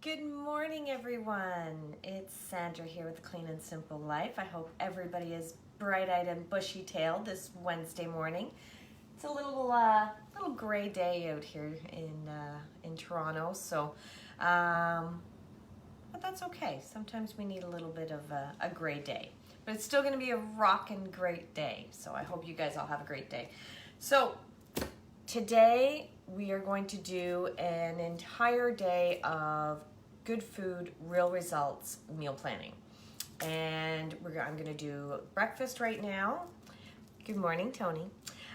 Good morning, everyone. It's Sandra here with Clean and Simple Life. I hope everybody is bright-eyed and bushy-tailed this Wednesday morning. It's a little gray day out here in Toronto, so but that's okay. Sometimes we need a little bit of a gray day, but it's still going to be a rockin' great day. So I hope you guys all have a great day. So today we are going to do an entire day of good food, real results meal planning. And I'm going to do breakfast right now. Good morning, Tony.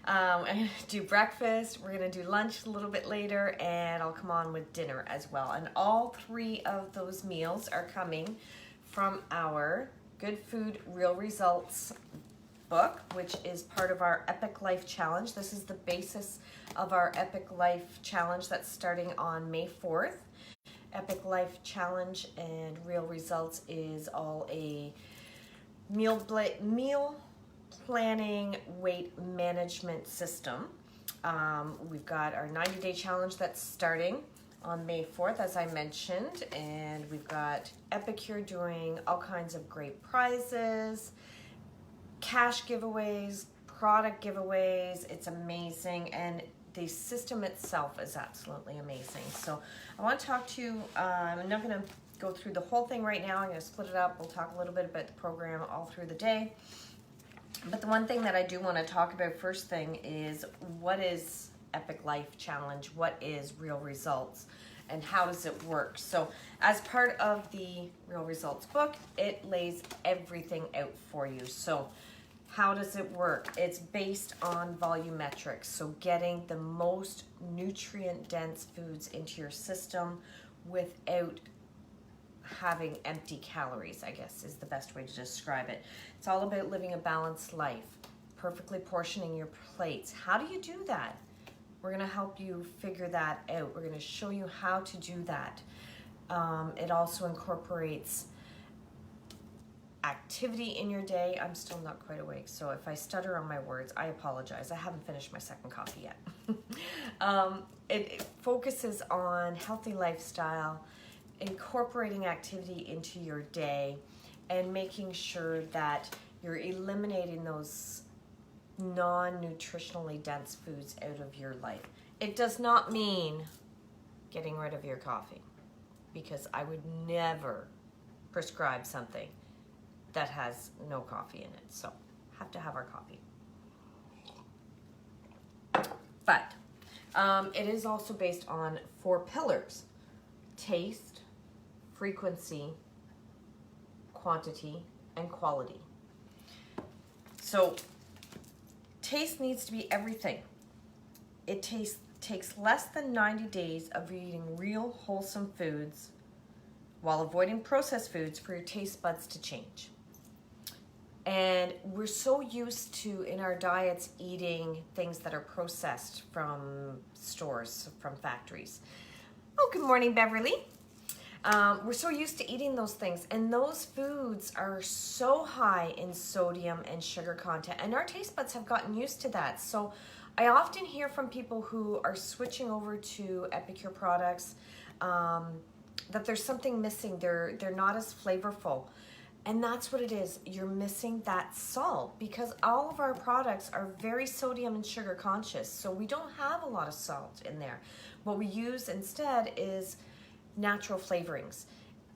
I'm going to do breakfast, we're going to do lunch a little bit later, and I'll come on with dinner as well. And all three of those meals are coming from our Good Food, Real Results book, which is part of our Epic Life Challenge. This is the basis of our Epic Life Challenge that's starting on May 4th. Epic Life Challenge and Real Results is all a meal planning weight management system. We've got our 90-day challenge that's starting on May 4th, as I mentioned, and we've got Epicure doing all kinds of great prizes, cash giveaways, product giveaways. It's amazing, and the system itself is absolutely amazing. So I want to talk to you, I'm not going to go through the whole thing right now. I'm going to split it up. We'll talk a little bit about the program all through the day. But the one thing that I do want to talk about first thing is, what is Epic Life Challenge? What is Real Results? And how does it work? So as part of the Real Results book, it lays everything out for you. So how does it work? It's based on volumetrics, so getting the most nutrient-dense foods into your system without having empty calories, I guess is the best way to describe it. It's all about living a balanced life, perfectly portioning your plates. How do you do that? We're going to help you figure that out. We're going to show you how to do that. It also incorporates activity in your day. I'm still not quite awake, so if I stutter on my words, I apologize. I haven't finished my second coffee yet. It focuses on healthy lifestyle, incorporating activity into your day, and making sure that you're eliminating those non-nutritionally dense foods out of your life. It does not mean getting rid of your coffee, because I would never prescribe something that has no coffee in it. So have to have our coffee. But it is also based on 4 pillars: taste, frequency, quantity, and quality. So taste needs to be everything. It takes less than 90 days of eating real wholesome foods while avoiding processed foods for your taste buds to change. And we're so used to, in our diets, eating things that are processed from stores, from factories. Oh, good morning, Beverly. We're so used to eating those things, and those foods are so high in sodium and sugar content, and our taste buds have gotten used to that. So I often hear from people who are switching over to Epicure products that there's something missing. They're not as flavorful. And that's what it is. You're missing that salt, because all of our products are very sodium and sugar conscious. So we don't have a lot of salt in there. What we use instead is natural flavorings.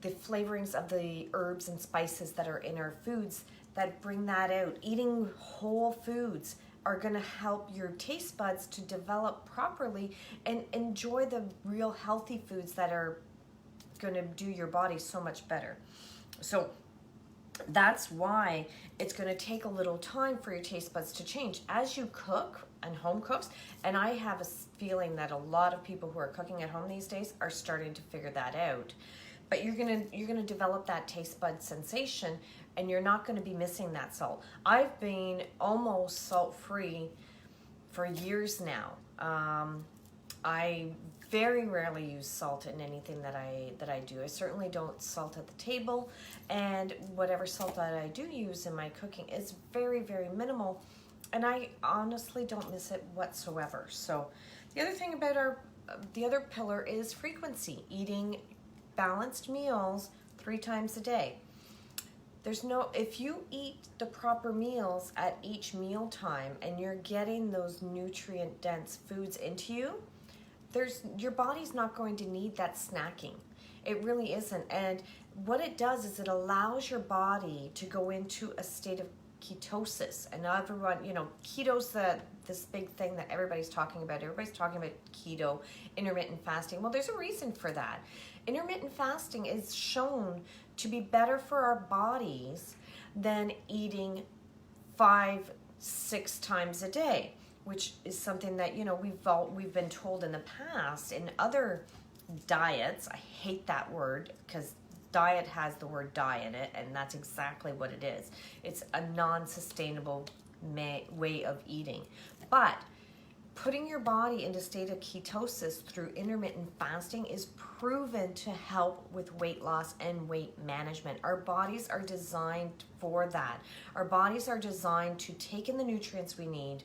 The flavorings of the herbs and spices that are in our foods that bring that out. Eating whole foods are going to help your taste buds to develop properly and enjoy the real healthy foods that are going to do your body so much better. So that's why it's going to take a little time for your taste buds to change as you cook and home cooks. And I have a feeling that a lot of people who are cooking at home these days are starting to figure that out. But you're gonna develop that taste bud sensation, and you're not going to be missing that salt. I've been almost salt-free for years now. I very rarely use salt in anything that I do. I certainly don't salt at the table, and whatever salt that I do use in my cooking is very, very minimal, and I honestly don't miss it whatsoever. So the other thing about the other pillar is frequency, eating balanced meals 3 times a day. If you eat the proper meals at each meal time and you're getting those nutrient dense foods into you, your body's not going to need that snacking. It really isn't. And what it does is it allows your body to go into a state of ketosis. And now everyone, keto's this big thing that everybody's talking about. Everybody's talking about keto, intermittent fasting. Well, there's a reason for that. Intermittent fasting is shown to be better for our bodies than eating 5-6 times a day, which is something that we've been told in the past in other diets. I hate that word because diet has the word die in it, and that's exactly what it is. It's a non-sustainable way of eating. But putting your body into a state of ketosis through intermittent fasting is proven to help with weight loss and weight management. Our bodies are designed for that. Our bodies are designed to take in the nutrients we need,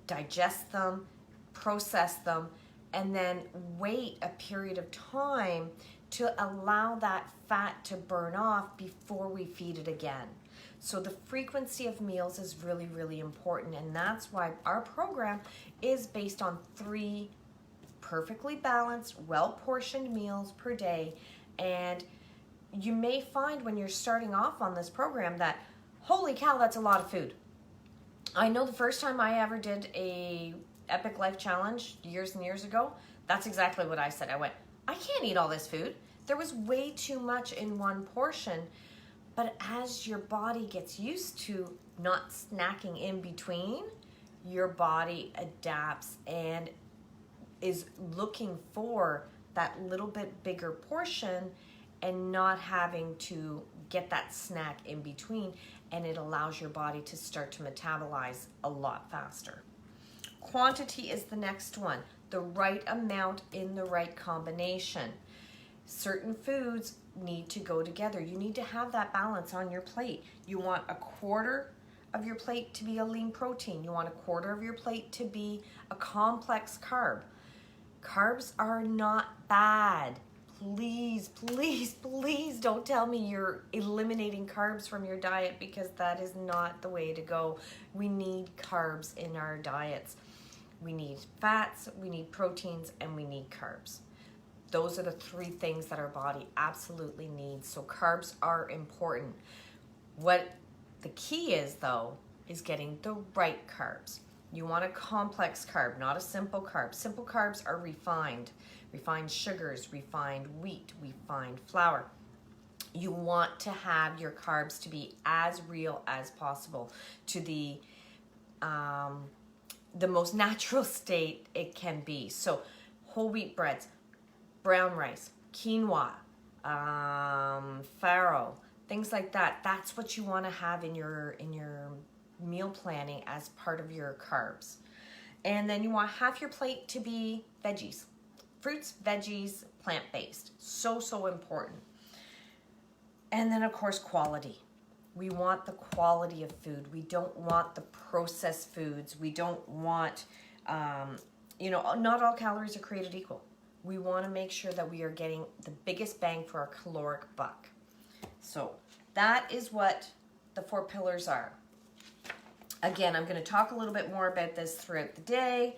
digest them, process them, and then wait a period of time to allow that fat to burn off before we feed it again. So the frequency of meals is really, really important, and that's why our program is based on 3 perfectly balanced, well-portioned meals per day. And you may find when you're starting off on this program that, holy cow, that's a lot of food. I know the first time I ever did a Epic Life Challenge years and years ago, that's exactly what I said. I went, I can't eat all this food. There was way too much in one portion. But as your body gets used to not snacking in between, your body adapts and is looking for that little bit bigger portion and not having to get that snack in between, and it allows your body to start to metabolize a lot faster. Quantity is the next one, the right amount in the right combination. Certain foods need to go together. You need to have that balance on your plate. You want a quarter of your plate to be a lean protein. You want a quarter of your plate to be a complex carb. Carbs are not bad. Please, please, please don't tell me you're eliminating carbs from your diet, because that is not the way to go. We need carbs in our diets. We need fats, we need proteins, and we need carbs. Those are the 3 things that our body absolutely needs. So carbs are important. What the key is, though, is getting the right carbs. You want a complex carb, not a simple carb. Simple carbs are refined sugars, refined wheat, refined flour. You want to have your carbs to be as real as possible, to the most natural state it can be. So whole wheat breads, brown rice, quinoa, farro, things like that. That's what you want to have in your meal planning as part of your carbs. And then you want half your plate to be veggies. Fruits, veggies, plant-based. So, so important. And then, of course, quality. We want the quality of food. We don't want the processed foods. We don't want, not all calories are created equal. We want to make sure that we are getting the biggest bang for our caloric buck. So that is what the 4 pillars are. Again, I'm going to talk a little bit more about this throughout the day.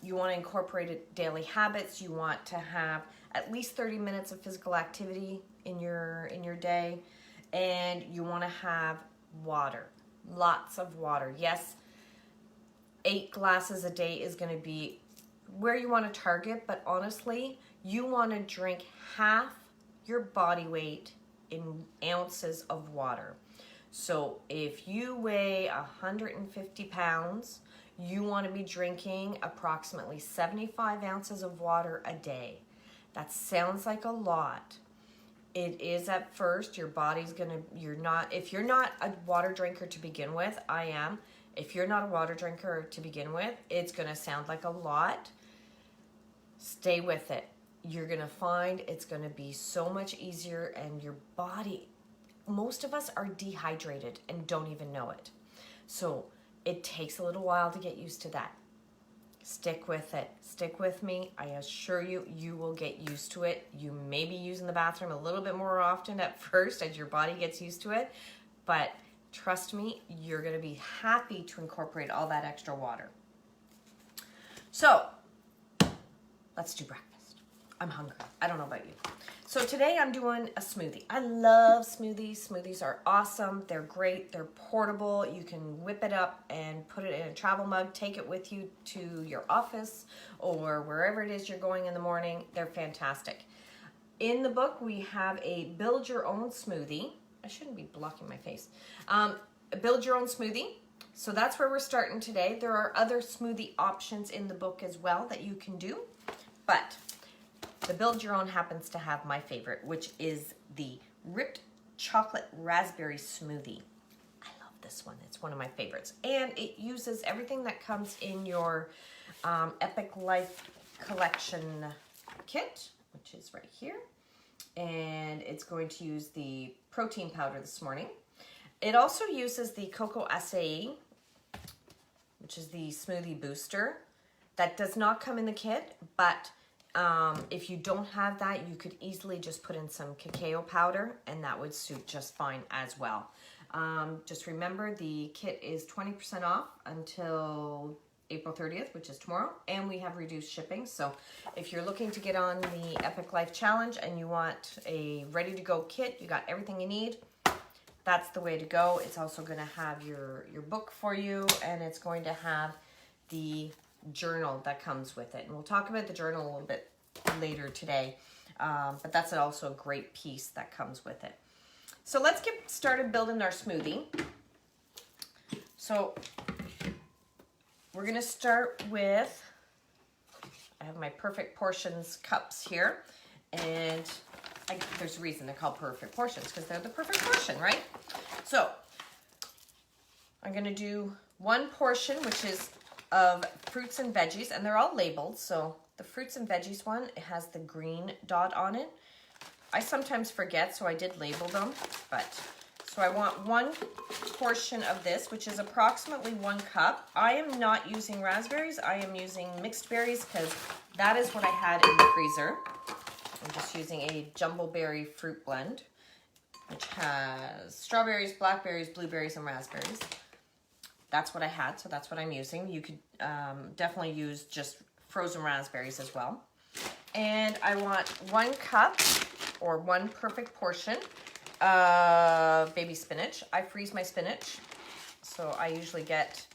You want to incorporate it daily habits. You want to have at least 30 minutes of physical activity in your day. And you want to have water. Lots of water. Yes, 8 glasses a day is going to be where you want to target, but honestly, you want to drink half your body weight in ounces of water. So if you weigh 150 pounds, you want to be drinking approximately 75 ounces of water a day. That sounds like a lot. It is at first. Your body's if you're not a water drinker to begin with, I am. If you're not a water drinker to begin with, it's going to sound like a lot. Stay with it. You're going to find it's going to be so much easier, and your body, most of us are dehydrated and don't even know it. So it takes a little while to get used to that. Stick with it. Stick with me. I assure you, you will get used to it. You may be using the bathroom a little bit more often at first as your body gets used to it. But trust me, you're going to be happy to incorporate all that extra water. So let's do breakfast. I'm hungry. I don't know about you. So today I'm doing a smoothie. I love smoothies. Smoothies are awesome. They're great. They're portable. You can whip it up and put it in a travel mug, take it with you to your office or wherever it is you're going in the morning. They're fantastic. In the book, we have a build your own smoothie. I shouldn't be blocking my face. Build your own smoothie. So that's where we're starting today. There are other smoothie options in the book as well that you can do, but the build your own happens to have my favorite, which is the ripped chocolate raspberry smoothie. I love this one. It's one of my favorites. And it uses everything that comes in your Epic Life collection kit, which is right here. And it's going to use the protein powder this morning. It also uses the cocoa acai, which is the smoothie booster. That does not come in the kit, but if you don't have that, you could easily just put in some cacao powder and that would suit just fine as well. Just remember the kit is 20% off until April 30th, which is tomorrow, and we have reduced shipping. So if you're looking to get on the Epic Life Challenge and you want a ready-to-go kit, you got everything you need, that's the way to go. It's also going to have your book for you, and it's going to have the journal that comes with it. And we'll talk about the journal a little bit later today, but that's also a great piece that comes with it. So let's get started building our smoothie. So we're going to start with, I have my perfect portions cups here, and there's a reason they're called perfect portions, because they're the perfect portion, right? So I'm going to do one portion, which is of fruits and veggies, and they're all labeled. So the fruits and veggies one, it has the green dot on it. I sometimes forget, so I did label them, but so I want one portion of this, which is approximately 1 cup. I am not using raspberries. I am using mixed berries because that is what I had in the freezer. I'm just using a jumbo berry fruit blend, which has strawberries, blackberries, blueberries, and raspberries. That's what I had, so that's what I'm using. You could definitely use just frozen raspberries as well. And I want 1 cup, or 1 perfect portion, of baby spinach. I freeze my spinach, so I usually get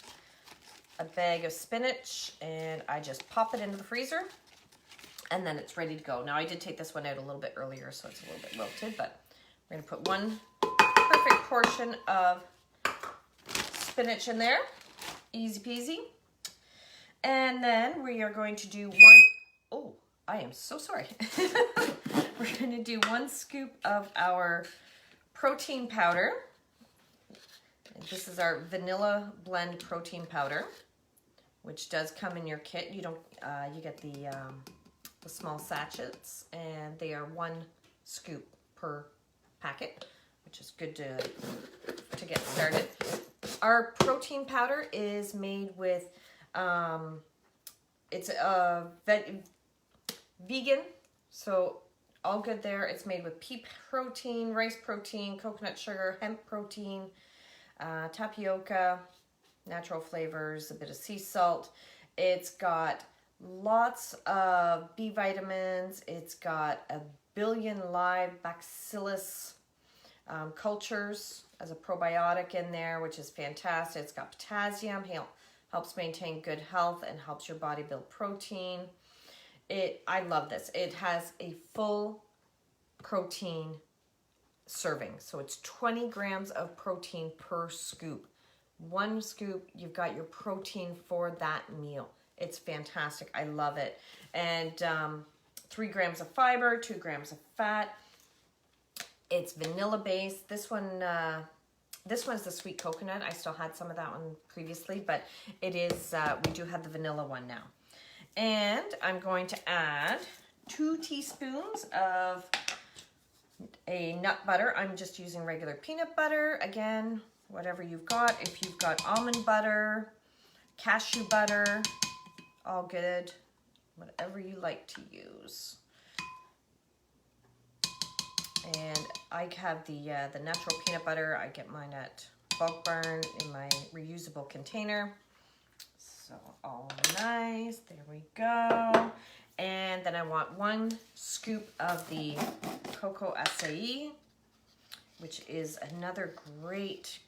a bag of spinach and I just pop it into the freezer, and then it's ready to go. Now I did take this one out a little bit earlier, so it's a little bit wilted, but we're gonna put 1 perfect portion of spinach in there, easy peasy. And then we are going to do oh, I am so sorry. We're going to do 1 scoop of our protein powder. This is our vanilla blend protein powder, which does come in your kit. You don't, you get the small sachets, and they are 1 scoop per packet, which is good to get started. Our protein powder is made with, it's vegan, so all good there. It's made with pea protein, rice protein, coconut sugar, hemp protein, tapioca, natural flavors, a bit of sea salt. It's got lots of B vitamins. It's got 1 billion live bacillus cultures as a probiotic in there, which is fantastic. It's got potassium, helps maintain good health and helps your body build protein. I love this. It has a full protein serving. So it's 20 grams of protein per scoop. 1 scoop, you've got your protein for that meal. It's fantastic. I love it. And 3 grams of fiber, 2 grams of fat. It's vanilla based. This one's the sweet coconut. I still had some of that one previously, but it is, we do have the vanilla one now. And I'm going to add 2 teaspoons of a nut butter. I'm just using regular peanut butter. Again, whatever you've got. If you've got almond butter, cashew butter, all good. Whatever you like to use. And I have the natural peanut butter. I get mine at Bulk Barn in my reusable container. So all nice. There we go. And then I want 1 scoop of the cocoa acai, which is another great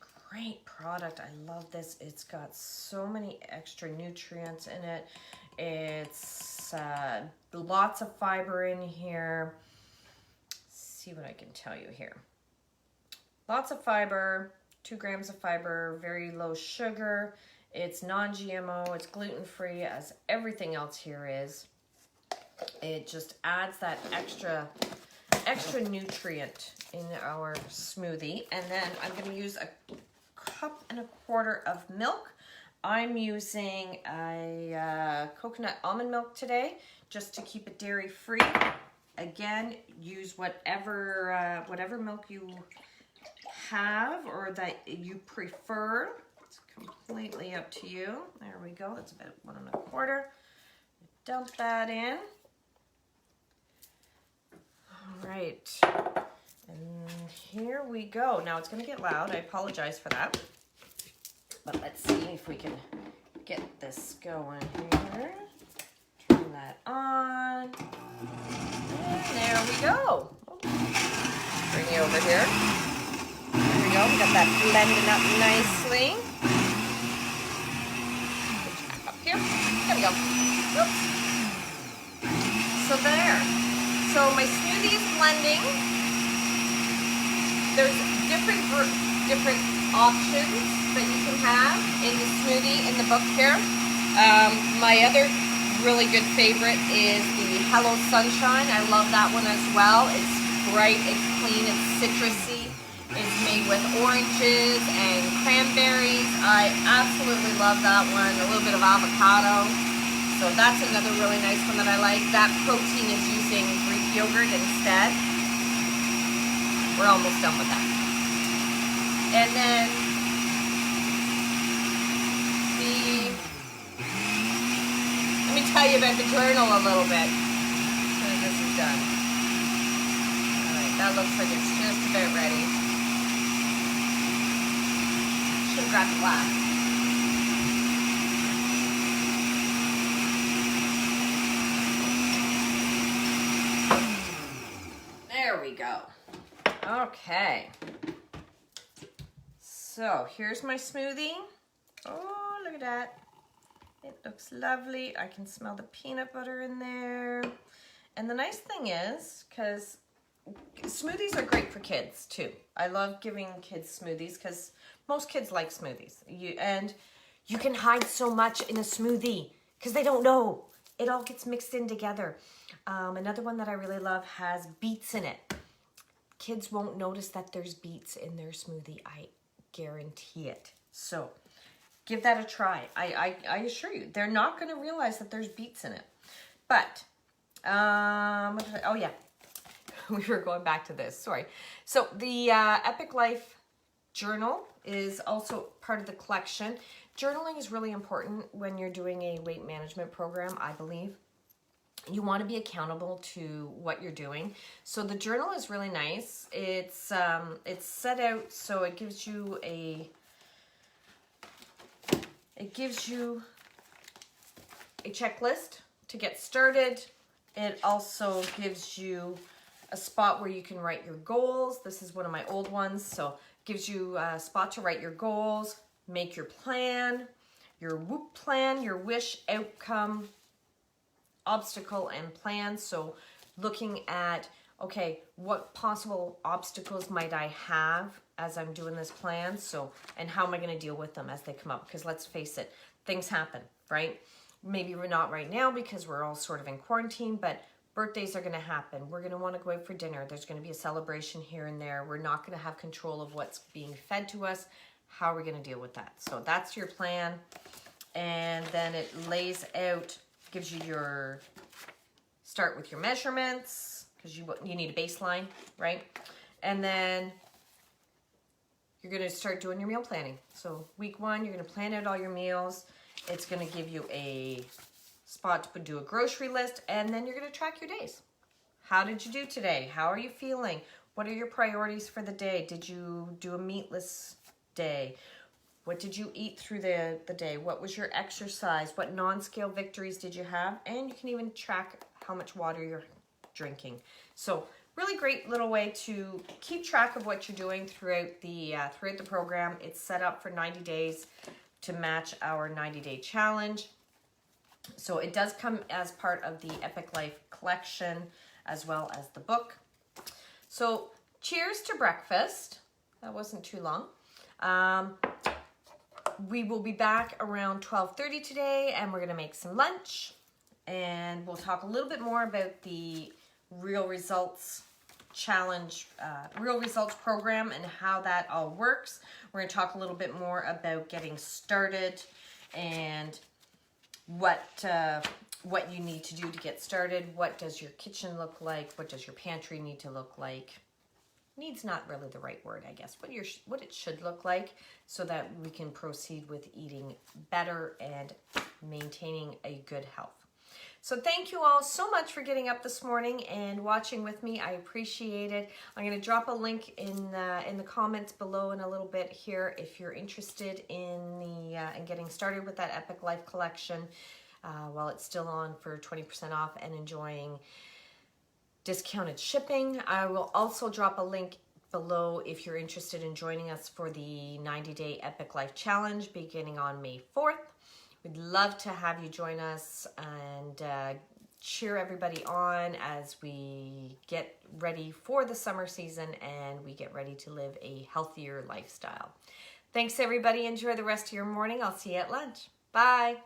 product. I love this. It's got so many extra nutrients in it. It's lots of fiber in here. Let's see what I can tell you here. Lots of fiber, 2 grams of fiber, very low sugar. It's non-GMO, it's gluten-free, as everything else here is. It just adds that extra nutrient in our smoothie. And then I'm going to use a 1.25 cups of milk. I'm using a coconut almond milk today just to keep it dairy free. Again, use whatever milk you have or that you prefer. It's completely up to you. There we go. That's about 1.25 cups. Dump that in. All right. And here we go. Now it's going to get loud. I apologize for that. But let's see if we can get this going here. Turn that on. And there we go. Bring you over here. There we go. We got that blending up nicely. Up here. There we go. Oops. So there. So my smoothie is blending. There's different options that you can have in the smoothie in the book here. My other really good favorite is the Hello Sunshine. I love that one as well. It's bright, it's clean, it's citrusy. It's made with oranges and cranberries. I absolutely love that one. A little bit of avocado. So that's another really nice one that I like. That protein is using Greek yogurt instead. We're almost done with that. And then let me tell you about the journal a little bit when this is done. All right, that looks like it's just about ready. Should have grabbed the glass. There we go. Okay. So here's my smoothie. Oh, look at that. It looks lovely. I can smell the peanut butter in there. And the nice thing is, because smoothies are great for kids too. I love giving kids smoothies because most kids like smoothies. And you can hide so much in a smoothie because they don't know. It all gets mixed in together. Another one that I really love has beets in it. Kids won't notice that there's beets in their smoothie. I guarantee it. So give that a try. I assure you, they're not going to realize that there's beets in it. But, oh yeah, we were going back to this, sorry. So the Epic Life journal is also part of the collection. Journaling is really important when you're doing a weight management program, I believe. You want to be accountable to what you're doing. So the journal is really nice. It's set out so it gives you a checklist to get started. It also gives you a spot where you can write your goals. This is one of my old ones, so it gives you a spot to write your goals, make your plan, your WHOOP plan, your wish, outcome, obstacle, and plan. So looking at, okay, what possible obstacles might I have as I'm doing this plan? So, and how am I going to deal with them as they come up? Because let's face it, things happen, right? Maybe we're not right now because we're all sort of in quarantine, but birthdays are going to happen. We're going to want to go out for dinner. There's going to be a celebration here and there. We're not going to have control of what's being fed to us. How are we going to deal with that? So that's your plan. And then it lays out, gives you your, start with your measurements, because you need a baseline, right? And then you're going to start doing your meal planning. So week 1, you're going to plan out all your meals. It's going to give you a spot to do a grocery list, and then you're going to track your days. How did you do today? How are you feeling? What are your priorities for the day? Did you do a meatless day? What did you eat through the day? What was your exercise? What non-scale victories did you have? And you can even track how much water you're drinking. So really great little way to keep track of what you're doing throughout the program. It's set up for 90 days to match our 90-day challenge. So it does come as part of the Epic Life collection as well as the book. So cheers to breakfast. That wasn't too long. We will be back around 12:30 today, and we're going to make some lunch. And we'll talk a little bit more about the Real Results Challenge, Real Results program and how that all works. We're going to talk a little bit more about getting started and what you need to do to get started. What does your kitchen look like? What does your pantry need to look like? Needs not really the right word, I guess. What it should look like so that we can proceed with eating better and maintaining a good health. So thank you all so much for getting up this morning and watching with me. I appreciate it. I'm going to drop a link in the comments below in a little bit here if you're interested in in getting started with that Epic Life collection while it's still on for 20% off and enjoying discounted shipping. I will also drop a link below if you're interested in joining us for the 90-day Epic Life Challenge beginning on May 4th. We'd love to have you join us and cheer everybody on as we get ready for the summer season and we get ready to live a healthier lifestyle. Thanks everybody. Enjoy the rest of your morning. I'll see you at lunch. Bye.